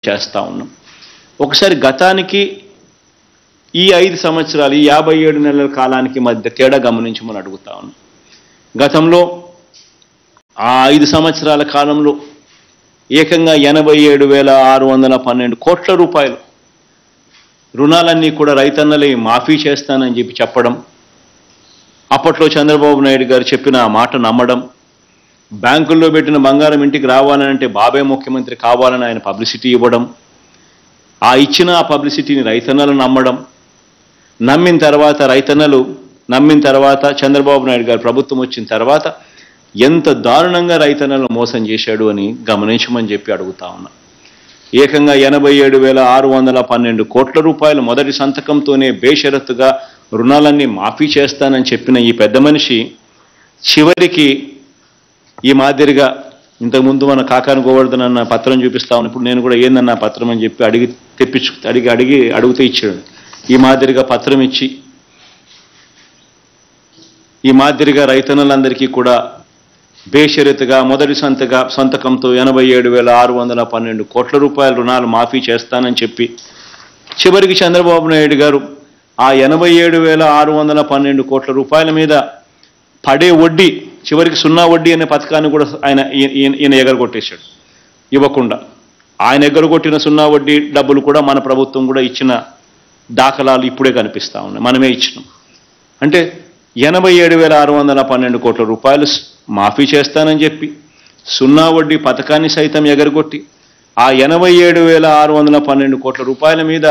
చేస్తా ఉన్నాం. ఒకసారి గతానికి ఈ 5 సంవత్సరాలు ఈ 57 నెలల కాలానికి మధ్య తేడా గమనించమని అడుగుతా ఉన్నాం. గతంలో ఆ 5 సంవత్సరాల కాలంలో ఏకంగా 87,612 కోట్ల రూపాయలు రుణాలన్నీ కూడా రైతన్నలే మాఫీ చేస్తానని చెప్పడం, అప్పట్లో చంద్రబాబు నాయుడు గారు చెప్పిన ఆ మాట నమ్మడం, బ్యాంకుల్లో పెట్టిన బంగారం ఇంటికి రావాలంటే బాబే ముఖ్యమంత్రి కావాలని ఆయన పబ్లిసిటీ ఇవ్వడం, ఆ ఇచ్చిన ఆ పబ్లిసిటీని రైతన్నలు నమ్మడం, నమ్మిన తర్వాత చంద్రబాబు నాయుడు గారు ప్రభుత్వం వచ్చిన తర్వాత ఎంత దారుణంగా రైతన్నలను మోసం చేశాడు అని గమనించమని చెప్పి అడుగుతా ఉన్నా. ఏకంగా 87,612 కోట్ల రూపాయలు మొదటి సంతకంతోనే బేషరతుగా రుణాలన్నీ మాఫీ చేస్తానని చెప్పిన ఈ పెద్ద మనిషి చివరికి ఈ మాదిరిగా ఇంతకుముందు మన కాకాని గోవర్ధన్ అన్న పత్రం చూపిస్తా ఉన్నాను. ఇప్పుడు నేను కూడా ఏందన్న పత్రం అని చెప్పి అడిగితే ఇచ్చాడు. ఈ మాదిరిగా పత్రం ఇచ్చి ఈ మాదిరిగా రైతన్నలందరికీ కూడా బేషరతుగా మొదటి సంతకంతో 87,612 కోట్ల రూపాయల రుణాలు మాఫీ చేస్తానని చెప్పి చివరికి చంద్రబాబు నాయుడు గారు ఆ 87,612 కోట్ల రూపాయల మీద పడే వడ్డీ చివరికి 0 వడ్డీ అనే పథకాన్ని కూడా ఈయన ఎగరగొట్టేశాడు. ఇవ్వకుండా ఆయన ఎగరగొట్టిన 0 వడ్డీ డబ్బులు కూడా మన ప్రభుత్వం కూడా ఇచ్చిన దాఖలాలు ఇప్పుడే కనిపిస్తా ఉన్నాయి. మనమే ఇచ్చినాం. అంటే 87,612 కోట్ల రూపాయలు మాఫీ చేస్తానని చెప్పి 0 వడ్డీ పథకాన్ని సైతం ఎగరగొట్టి ఆ 87,612 కోట్ల రూపాయల మీద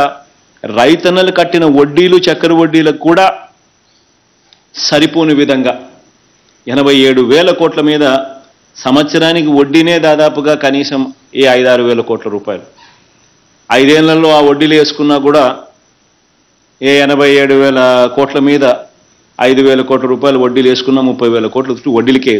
రైతన్నలు కట్టిన వడ్డీలు చక్కెర వడ్డీలకు కూడా సరిపోని విధంగా 87,000 కోట్ల మీద సంవత్సరానికి వడ్డీనే దాదాపుగా కనీసం 5-6 వేల కోట్ల రూపాయలు. 5 ఏళ్లలో ఆ వడ్డీలు వేసుకున్నా కూడా 87,000 కోట్ల మీద 5,000 కోట్ల రూపాయలు వడ్డీలు వేసుకున్నా 30,000 కోట్ల వడ్డీలకే